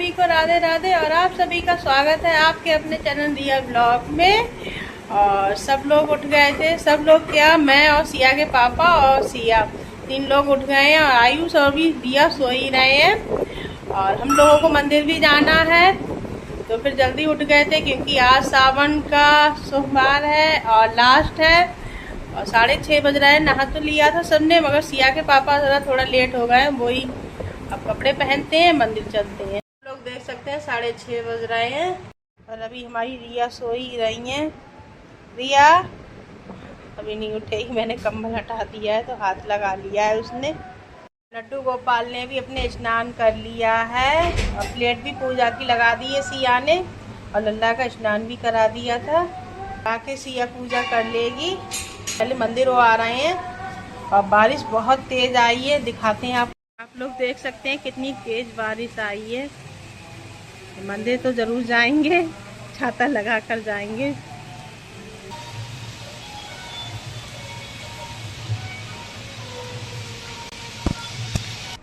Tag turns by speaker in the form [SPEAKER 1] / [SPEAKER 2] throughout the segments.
[SPEAKER 1] सभी को राधे राधे और आप सभी का स्वागत है आपके अपने चैनल रिया ब्लॉग में। और सब लोग उठ गए थे, सब लोग क्या, मैं और सिया के पापा और सिया, 3 लोग उठ गए हैं और आयुष और भी दिया सो ही रहे हैं। और हम लोगों को मंदिर भी जाना है तो फिर जल्दी उठ गए थे क्योंकि आज सावन का सोमवार है और लास्ट है। और 6:30 बज रहे हैं। नहा तो लिया था सबने, मगर सिया के पापा ज़रा थोड़ा लेट हो गए। वही अब कपड़े पहनते हैं, मंदिर चलते हैं। लोग देख सकते हैं 6:30 बज रहे हैं और अभी हमारी रिया सो ही रही हैं। रिया अभी नहीं उठेगी, मैंने कंबल हटा दिया है तो हाथ लगा लिया है उसने। लड्डू गोपाल ने भी अपने स्नान कर लिया है और प्लेट भी पूजा की लगा दी है सिया ने, और लल्ला का स्नान भी करा दिया था। आके सिया पूजा कर लेगी। पहले मंदिर वो आ रहे हैं और बारिश बहुत तेज आई है, दिखाते हैं आप लोग देख सकते हैं कितनी तेज बारिश आई है। मंदिर तो जरूर जाएंगे, छाता लगा कर जाएंगे।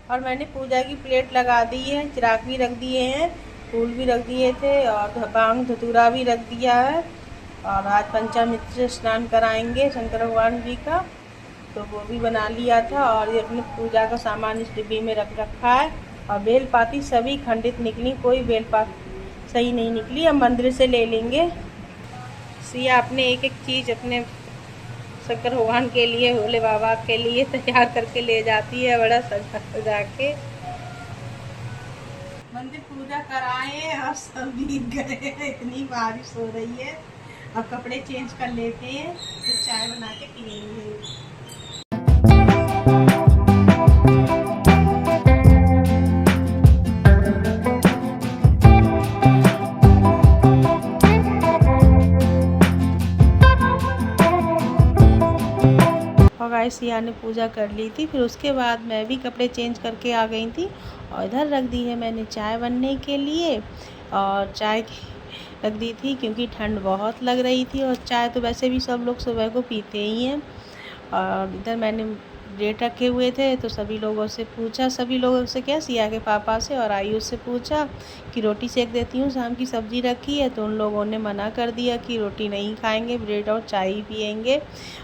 [SPEAKER 1] और मैंने पूजा की प्लेट लगा दी है, चिराग भी रख दिए हैं, फूल भी रख दिए थे और भांग धतूरा भी रख दिया है। और आज पंचामृत स्नान कराएंगे शंकर भगवान जी का, तो वो भी बना लिया था। और ये अपने पूजा का सामान इस डिब्बी में रख रखा है। और बेलपाती सभी खंडित निकली, कोई बेलपाती सही नहीं निकली, हम मंदिर से ले लेंगे। सिया अपने एक एक चीज़ अपने शंकर भगवान के लिए, भोले बाबा के लिए तैयार करके ले जाती है, बड़ा सजा के। मंदिर पूजा कराए और सब भीग गए, इतनी बारिश हो रही है। अब कपड़े चेंज कर लेते हैं, फिर चाय बना के पियेंगे। और गाइस सिया ने पूजा कर ली थी, फिर उसके बाद मैं भी कपड़े चेंज करके आ गई थी। और इधर रख दी है मैंने चाय बनने के लिए, और चाय रख दी थी क्योंकि ठंड बहुत लग रही थी। और चाय तो वैसे भी सब लोग सुबह को पीते ही हैं। और इधर मैंने ब्रेड रखे हुए थे तो सभी लोगों से पूछा, सभी लोगों से क्या, सिया के पापा से और आयुष से पूछा कि रोटी सेक देती हूँ, शाम की सब्ज़ी रखी है। तो उन लोगों ने मना कर दिया कि रोटी नहीं खाएंगे, ब्रेड और चाय ही पियेंगे।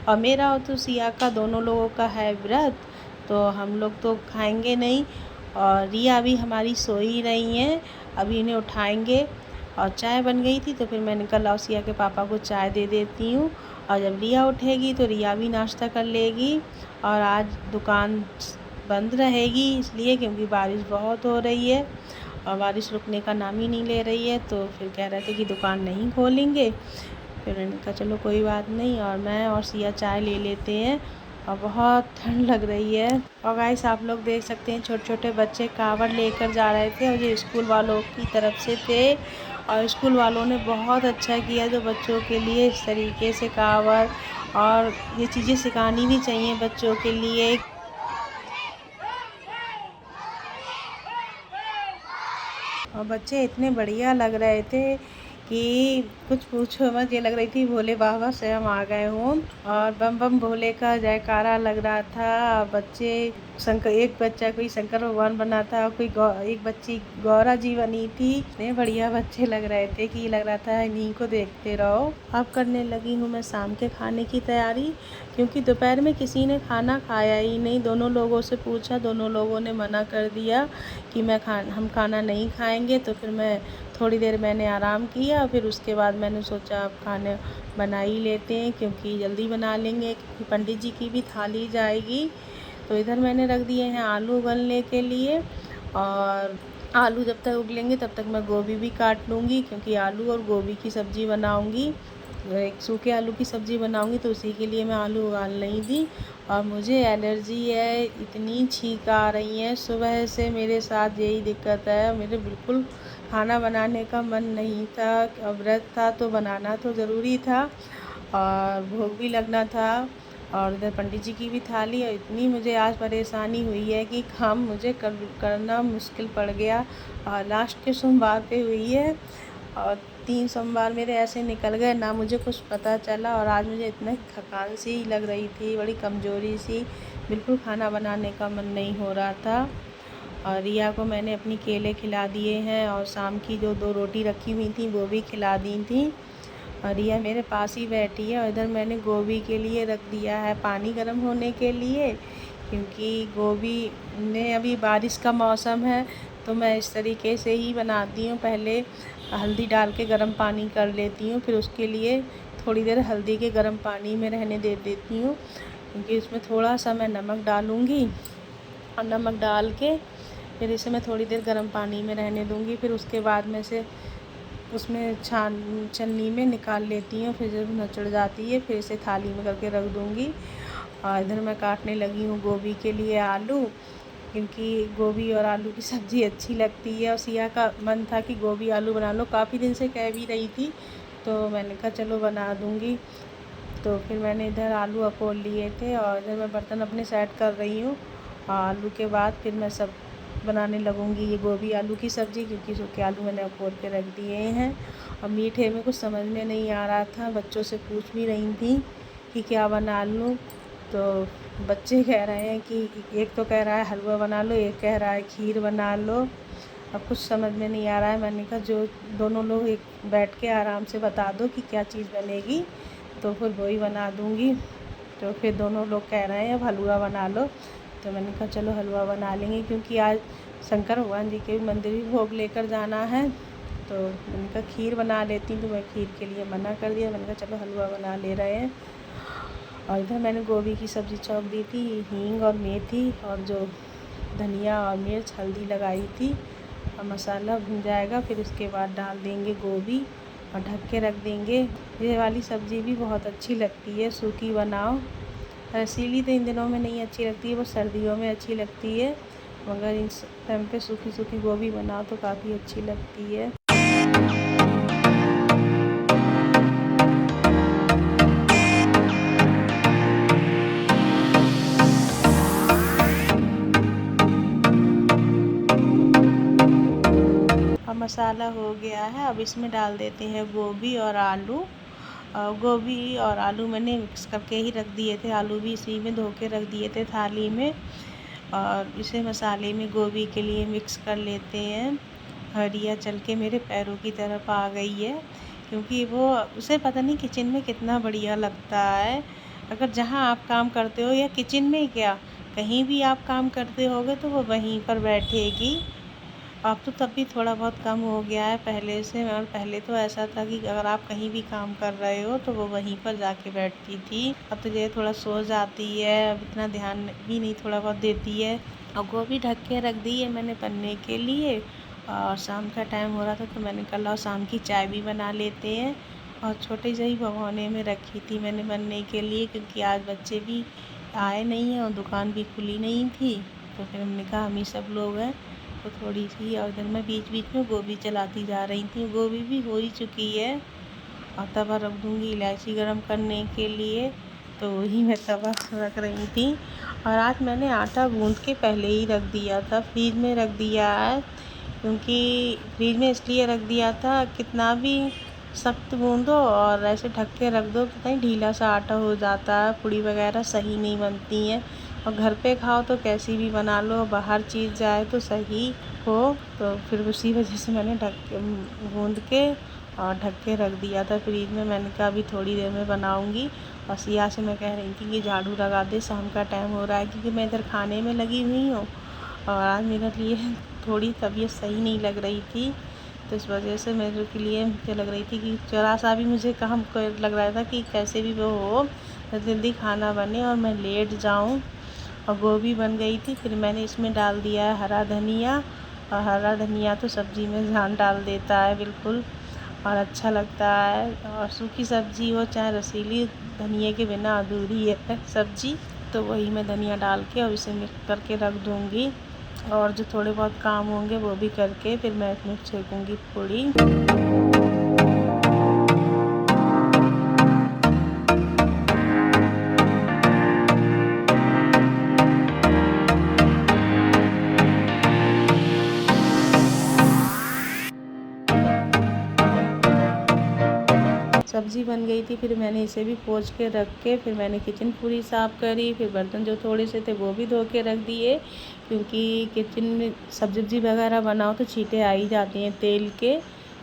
[SPEAKER 1] और मेरा और तो सिया का दोनों लोगों का है व्रत, तो हम लोग तो खाएंगे नहीं। और रिया अभी हमारी सो ही रही हैं, अभी इन्हें उठाएंगे। और चाय बन गई थी तो फिर मैंने कहा लाओ सिया के पापा को चाय दे देती हूँ। और जब रिया उठेगी तो रिया भी नाश्ता कर लेगी। और आज दुकान बंद रहेगी इसलिए क्योंकि बारिश बहुत हो रही है और बारिश रुकने का नाम ही नहीं ले रही है। तो फिर कह रहे थे कि दुकान नहीं खोलेंगे। फिर मैंने कहा चलो कोई बात नहीं, और मैं और सिया चाय ले लेते हैं। और बहुत ठंड लग रही है। और गाइस आप लोग देख सकते हैं छोटे छोटे बच्चे कावड़ लेकर जा रहे थे, और ये स्कूल वालों की तरफ से थे। और स्कूल वालों ने बहुत अच्छा किया जो बच्चों के लिए इस तरीके से कावड़, और ये चीज़ें सिखानी भी चाहिए बच्चों के लिए। और बच्चे इतने बढ़िया लग रहे थे कि कुछ पूछो मत, ये लग रही थी भोले बाबा स्वयं आ गए हों। और बम बम भोले का जयकारा लग रहा था। बच्चे एक बच्चा कोई शंकर भगवान बना था, कोई एक बच्ची गौरा जी बनी थी। इतने बढ़िया बच्चे लग रहे थे कि लग रहा था इन्हीं को देखते रहो। अब करने लगी हूँ मैं शाम के खाने की तैयारी, क्योंकि दोपहर में किसी ने खाना खाया ही नहीं। दोनों लोगों से पूछा, दोनों लोगों ने मना कर दिया कि हम खाना नहीं खाएंगे। तो फिर मैं थोड़ी देर मैंने आराम किया, फिर उसके बाद मैंने सोचा अब खाने बना ही लेते हैं क्योंकि जल्दी बना लेंगे, क्योंकि पंडित जी की भी थाली जाएगी। तो इधर मैंने रख दिए हैं आलू उबलने के लिए, और आलू जब तक उबलेंगे तब तक मैं गोभी भी काट लूँगी, क्योंकि आलू और गोभी की सब्ज़ी बनाऊँगी। एक सूखे आलू की सब्ज़ी बनाऊँगी तो उसी के लिए मैं आलू उबाल नहीं दी। और मुझे एलर्जी है, इतनी छींक आ रही है, सुबह से मेरे साथ यही दिक्कत है। मेरे बिल्कुल खाना बनाने का मन नहीं था, व्रत था तो बनाना तो ज़रूरी था और भोग भी लगना था। और इधर पंडित जी की भी थाली है। इतनी मुझे आज परेशानी हुई है कि काम मुझे करना मुश्किल पड़ गया। और लास्ट के सोमवार पे हुई है और 3 सोमवार मेरे ऐसे निकल गए, ना मुझे कुछ पता चला। और आज मुझे इतनी थकान सी लग रही थी, बड़ी कमज़ोरी सी, बिल्कुल खाना बनाने का मन नहीं हो रहा था। और रिया को मैंने अपनी केले खिला दिए हैं और शाम की जो 2 रोटी रखी हुई थी वो भी खिला दी थी। और रिया मेरे पास ही बैठी है और इधर मैंने गोभी के लिए रख दिया है पानी गर्म होने के लिए, क्योंकि गोभी में अभी बारिश का मौसम है तो मैं इस तरीके से ही बनाती हूँ। पहले हल्दी डाल के गर्म पानी कर लेती हूँ, फिर उसके लिए थोड़ी देर हल्दी के गर्म पानी में रहने दे देती हूँ, क्योंकि उसमें थोड़ा सा मैं नमक डालूँगी और नमक डाल के फिर इसे मैं थोड़ी देर गर्म पानी में रहने दूँगी। फिर उसके बाद में से उसमें छन्नी में निकाल लेती हूँ, फिर जब नचड़ जाती है फिर इसे थाली में करके रख दूँगी। और इधर मैं काटने लगी हूँ गोभी के लिए आलू, क्योंकि गोभी और आलू की सब्ज़ी अच्छी लगती है और सिया का मन था कि गोभी आलू बना लो, काफ़ी दिन से कह भी रही थी, तो मैंने कहा चलो बना दूँगी। तो फिर मैंने इधर आलू अपोल लिए थे और इधर मैं बर्तन अपने सेट कर रही हूँ। आलू के बाद फिर मैं सब बनाने लगूँगी ये गोभी आलू की सब्ज़ी, क्योंकि सूखे आलू मैंने अपोल के रख दिए हैं। और मीठे में कुछ समझ में नहीं आ रहा था, बच्चों से पूछ भी रही थी कि क्या बना लूँ, तो बच्चे कह रहे हैं कि एक तो कह रहा है हलवा बना लो, एक कह रहा है खीर बना लो। अब कुछ समझ में नहीं आ रहा है। मैंने कहा जो दोनों लोग एक बैठ के आराम से बता दो कि क्या चीज़ बनेगी, तो फिर वही बना दूँगी। तो फिर दोनों लोग कह रहे हैं अब हलवा बना लो, तो मैंने कहा चलो हलवा बना लेंगे, क्योंकि आज शंकर भगवान जी के मंदिर भी भोग लेकर जाना है। तो मैंने कहा खीर बना लेती हूँ, तो मैं खीर के लिए मना कर दिया। मैंने कहा चलो हलवा बना ले रहे हैं। और इधर मैंने गोभी की सब्ज़ी छौंक दी थी, हींग और मेथी और जो धनिया और मिर्च हल्दी लगाई थी। और मसाला भुन जाएगा फिर उसके बाद डाल देंगे गोभी और ढक के रख देंगे। ये वाली सब्ज़ी भी बहुत अच्छी लगती है, सूखी बनाओ। रसीली तो इन दिनों में नहीं अच्छी लगती है, वो सर्दियों में अच्छी लगती है, मगर इस टाइम पे सूखी सूखी गोभी बनाओ तो काफ़ी अच्छी लगती है। अब मसाला हो गया है, अब इसमें डाल देते हैं गोभी और आलू। गोभी और आलू मैंने मिक्स करके ही रख दिए थे, आलू भी इसी में धो के रख दिए थे थाली में। और इसे मसाले में गोभी के लिए मिक्स कर लेते हैं। रिया चल के मेरे पैरों की तरफ आ गई है, क्योंकि वो उसे पता नहीं किचन में कितना बढ़िया लगता है। अगर जहाँ आप काम करते हो या किचन में क्या कहीं भी आप काम करते होगे तो वो वहीं पर बैठेगी। अब तो तब भी थोड़ा बहुत कम हो गया है पहले से, और पहले तो ऐसा था कि अगर आप कहीं भी काम कर रहे हो तो वो वहीं पर जाके बैठती थी। अब तो ये थोड़ा सो जाती है, अब इतना ध्यान भी नहीं थोड़ा बहुत देती है। और गोभी ढक के रख दी है मैंने बनने के लिए। और शाम का टाइम हो रहा था तो मैंने कहा शाम की चाय भी बना लेते हैं। और छोटे से ही भगोने में रखी थी मैंने बनने के लिए, क्योंकि आज बच्चे भी आए नहीं हैं और दुकान भी खुली नहीं थी। तो फिर हमने कहा हम ही सब लोग हैं तो थोड़ी सी। और इधर मैं बीच बीच में गोभी चलाती जा रही थी, गोभी भी हो ही चुकी है। और तवा रख दूँगी इलायची गरम करने के लिए, तो वही मैं तवा रख रही थी। और आज मैंने आटा गूँध के पहले ही रख दिया था, फ्रिज में रख दिया है, क्योंकि फ्रिज में इसलिए रख दिया था कितना भी सख्त गूँदो और ऐसे ढक के रख दो पता नहीं ढीला सा आटा हो जाता है, पूड़ी वगैरह सही नहीं बनती हैं। और घर पे खाओ तो कैसी भी बना लो, बाहर चीज़ जाए तो सही हो। तो फिर उसी वजह से मैंने गूँध के और ढक के रख दिया था फ्रिज में। मैंने कहा अभी थोड़ी देर में बनाऊँगी। और सिया से मैं कह रही थी कि झाड़ू लगा दे, शाम का टाइम हो रहा है, क्योंकि मैं इधर खाने में लगी हुई हूँ और आज मेरे लिए थोड़ी तबीयत सही नहीं लग रही थी। तो इस वजह से मेरे के लिए मुझे लग रही थी कि ज़रा सा भी मुझे काम लग रहा था कि कैसे भी वो हो जल्दी खाना बने और मैं लेट जाऊँ। और गोभी बन गई थी, फिर मैंने इसमें डाल दिया है हरा धनिया। और हरा धनिया तो सब्ज़ी में जान डाल देता है बिल्कुल, और अच्छा लगता है। और सूखी सब्ज़ी हो चाहे रसीली, धनिया के बिना अधूरी है सब्ज़ी। तो वही मैं धनिया डाल के और इसे मिक्स करके रख दूँगी। और जो थोड़े बहुत काम होंगे वो भी करके फिर मैं इसमें सेकूँगी पूड़ी। सब्ज़ी बन गई थी, फिर मैंने इसे भी पोंछ के रख के फिर मैंने किचन पूरी साफ़ करी। फिर बर्तन जो थोड़े से थे वो भी धो के रख दिए, क्योंकि किचन में सब्ज़ी वगैरह बनाओ तो छींटे आ ही जाती हैं तेल के।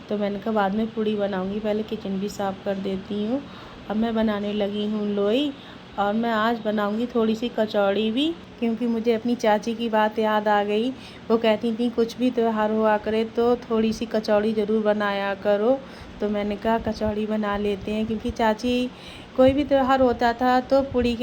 [SPEAKER 1] तो मैंने कहा बाद में पूड़ी बनाऊँगी, पहले किचन भी साफ़ कर देती हूँ। अब मैं बनाने लगी हूँ लोई, और मैं आज बनाऊँगी थोड़ी सी कचौड़ी भी, क्योंकि मुझे अपनी चाची की बात याद आ गई। वो कहती थी कुछ भी त्योहार हुआ करे तो थोड़ी सी कचौड़ी ज़रूर बनाया करो। तो मैंने कहा कचौड़ी बना लेते हैं, क्योंकि चाची कोई भी त्योहार होता था तो पूड़ी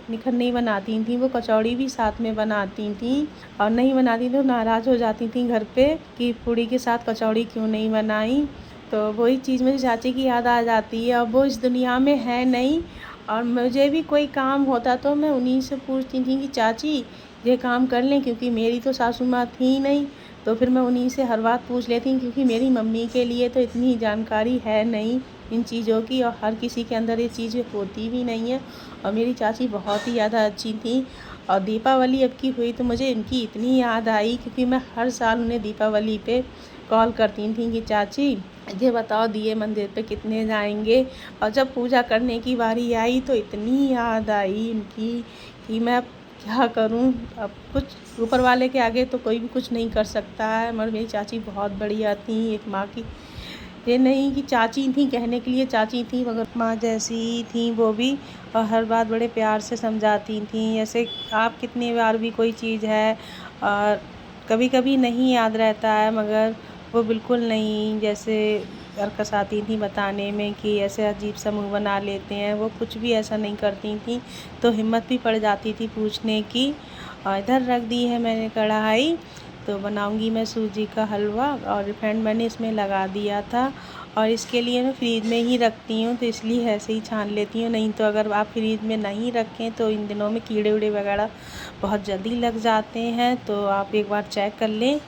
[SPEAKER 1] निखर नहीं बनाती थी, वो कचौड़ी भी साथ में बनाती थी। और नहीं बनाती तो नाराज़ हो जाती थी घर पे कि पूड़ी के साथ कचौड़ी क्यों नहीं बनाई। तो वही चीज़ मुझे चाची की याद आ जाती है। अब वो इस दुनिया में है नहीं, और मुझे भी कोई काम होता तो मैं उन्हीं से पूछती थी कि चाची ये काम कर लें, क्योंकि मेरी तो सासू माँ थी नहीं। तो फिर मैं उन्हीं से हर बात पूछ लेती हूँ, क्योंकि मेरी मम्मी के लिए तो इतनी जानकारी है नहीं इन चीज़ों की, और हर किसी के अंदर ये चीज़ें होती भी नहीं है। और मेरी चाची बहुत ही ज़्यादा अच्छी थी। और दीपावली अब की हुई तो मुझे इनकी इतनी याद आई, क्योंकि मैं हर साल उन्हें दीपावली पे कॉल करती थी कि चाची ये बताओ दिए मंदिर पे कितने जाएंगे। और जब पूजा करने की बारी आई तो इतनी याद आई इनकी कि मैं क्या करूं। अब कुछ ऊपर वाले के आगे तो कोई भी कुछ नहीं कर सकता है, मगर मेरी चाची बहुत बढ़िया थी। एक माँ की ये नहीं कि चाची थी कहने के लिए चाची थी, मगर माँ जैसी थी वो भी। और हर बात बड़े प्यार से समझाती थी। जैसे आप कितनी बार भी कोई चीज़ है और कभी कभी नहीं याद रहता है, मगर वो बिल्कुल नहीं जैसे सर्कस आती थी बताने में कि ऐसे अजीब सा मुँह बना लेते हैं, वो कुछ भी ऐसा नहीं करती थी। तो हिम्मत भी पड़ जाती थी पूछने की। और इधर रख दी है मैंने कढ़ाई, तो बनाऊंगी मैं सूजी का हलवा। और रिफाइंड मैंने इसमें लगा दिया था, और इसके लिए मैं फ्रीज में ही रखती हूँ, तो इसलिए ऐसे ही छान लेती हूँ। नहीं तो अगर आप फ्रीज में नहीं रखें तो इन दिनों में कीड़े उड़े वगैरह बहुत जल्दी लग जाते हैं, तो आप एक बार चेक कर लें।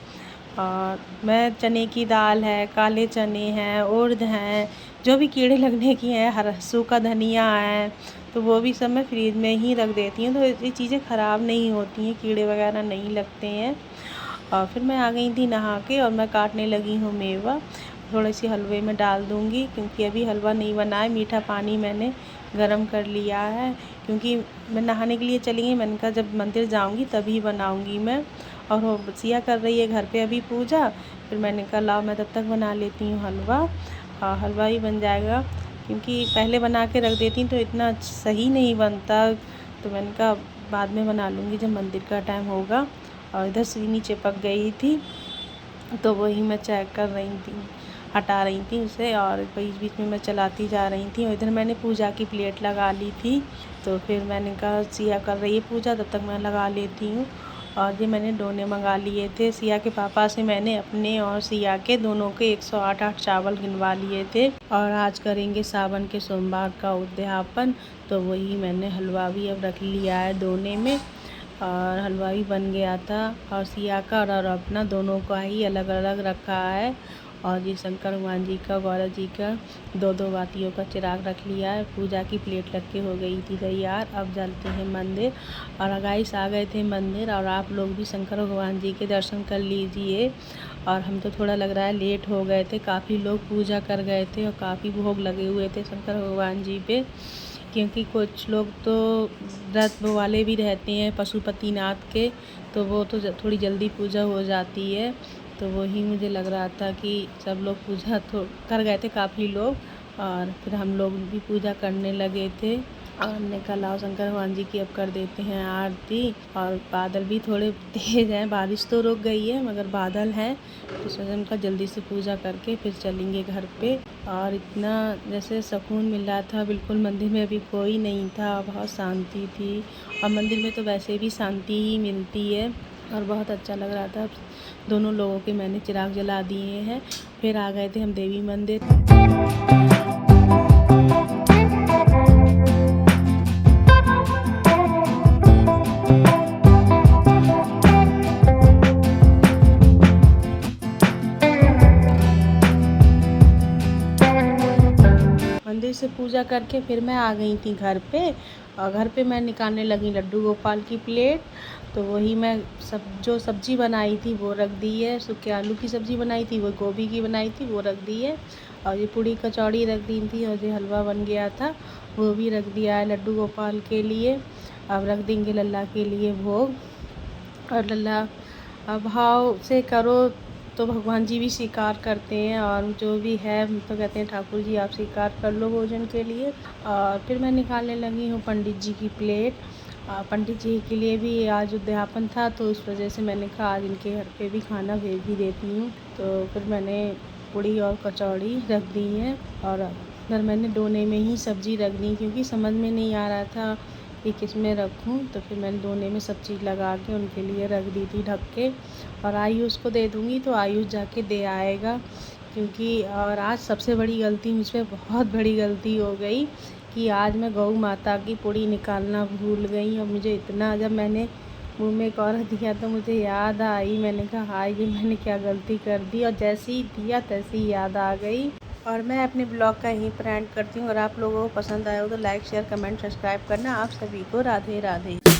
[SPEAKER 1] और मैं चने की दाल है, काले चने हैं, उड़द हैं, जो भी कीड़े लगने की हैं, हरा सूखा धनिया है, तो वो भी सब मैं फ्रीज में ही रख देती हूँ। तो ये चीज़ें ख़राब नहीं होती हैं, कीड़े वगैरह नहीं लगते हैं। और फिर मैं आ गई थी नहा के, और मैं काटने लगी हूँ मेवा। थोड़ी सी हलवे में डाल दूँगी, क्योंकि अभी हलवा नहीं बना है। मीठा पानी मैंने गरम कर लिया है, क्योंकि मैं नहाने के लिए चली गई। मैंने कहा जब मंदिर जाऊँगी तभी बनाऊँगी मैं। और वो सिया कर रही है घर पे अभी पूजा। फिर मैंने कहा लाओ मैं तब तक बना लेती हूँ हलवा। हलवा ही बन जाएगा, क्योंकि पहले बना के रख देती तो इतना सही नहीं बनता। तो मैंने कहा बाद में बना लूँगी जब मंदिर का टाइम होगा। और इधर सीनी चिपक गई थी, तो वही मैं चेक कर रही थी, हटा रही थी उसे, और बीच बीच में मैं चलाती जा रही थी। और इधर मैंने पूजा की प्लेट लगा ली थी, तो फिर मैंने कहा सिया कर रही है पूजा, तब तक मैं लगा लेती हूँ। और ये मैंने डोने मंगा लिए थे सिया के पापा से। मैंने अपने और सिया के दोनों के 108 चावल गिनवा लिए थे। और आज करेंगे सावन के सोमवार का उद्यापन, तो वही मैंने हलवा भी अब रख लिया है डोने में। और हलवा भी बन गया था, और सिया का और अपना दोनों का ही अलग अलग रखा है। और ये शंकर भगवान जी का, गौरा जी का दो दो बातियों का चिराग रख लिया है। पूजा की प्लेट रख के हो गई थी तैयार। अब चलते हैं मंदिर। और गाइस आ गए थे मंदिर, और आप लोग भी शंकर भगवान जी के दर्शन कर लीजिए। और हम तो थोड़ा लग रहा है लेट हो गए थे, काफ़ी लोग पूजा कर गए थे और काफ़ी भोग लगे हुए थे शंकर भगवान जी पे। क्योंकि कुछ लोग तो व्रत वाले भी रहते हैं पशुपतिनाथ के, तो वो तो थोड़ी जल्दी पूजा हो जाती है। तो वही मुझे लग रहा था कि सब लोग पूजा तो कर गए थे काफ़ी लोग, और फिर हम लोग भी पूजा करने लगे थे। और हमने कहा लाओ शंकर भगवान जी की अब कर देते हैं आरती। और बादल भी थोड़े तेज़ हैं, बारिश तो रुक गई है मगर बादल हैं, तो सोचा उनका जल्दी से पूजा करके फिर चलेंगे घर पे। और इतना जैसे सुकून मिल रहा था, बिल्कुल मंदिर में अभी कोई नहीं था, बहुत शांति थी। और मंदिर में तो वैसे भी शांति ही मिलती है, और बहुत अच्छा लग रहा था। दोनों लोगों के मैंने चिराग जला दिए हैं। फिर आ गए थे हम देवी मंदिर। मंदिर से पूजा करके फिर मैं आ गई थी घर पे। और घर पे मैं निकालने लगी लड्डू गोपाल की प्लेट। तो वही मैं जो सब्ज़ी बनाई थी वो रख दी है। सूखे आलू की सब्ज़ी बनाई थी, वो गोभी की बनाई थी वो रख दी है। और ये पूड़ी कचौड़ी रख दी थी, और जो हलवा बन गया था वो भी रख दिया है लड्डू गोपाल के लिए। अब रख देंगे लल्ला के लिए भोग। और लल्ला भाव से करो तो भगवान जी भी स्वीकार करते हैं, और जो भी है तो कहते हैं ठाकुर जी आप स्वीकार कर लो भोजन के लिए। और फिर मैं निकालने लगी हूँ पंडित जी की प्लेट। पंडित जी के लिए भी आज उद्यापन था, तो उस वजह से मैंने कहा आज इनके घर पे भी खाना भेज ही देती हूँ। तो फिर मैंने पूड़ी और कचौड़ी रख दी है, और फिर मैंने दोने में ही सब्ज़ी रख दी, क्योंकि समझ में नहीं आ रहा था कि किस में रखूँ। तो फिर मैंने दोने में सब चीज़ लगा के उनके लिए रख दी थी ढक के। और आयुष को दे दूँगी तो आयुष जाके दे आएगा, क्योंकि और आज सबसे बड़ी गलती मुझ पे बहुत बड़ी गलती हो गई कि आज मैं गौ माता की पूड़ी निकालना भूल गई। और मुझे इतना, जब मैंने मुँह में कौरा दिया तो मुझे याद आई, मैंने कहा हाय ये मैंने क्या गलती कर दी। और जैसे ही दिया तैसे ही याद आ गई। और मैं अपने ब्लॉग का यहीं पर एंड करती हूँ। और आप लोगों को पसंद आया हो तो लाइक शेयर कमेंट सब्सक्राइब करना। आप सभी को राधे राधे।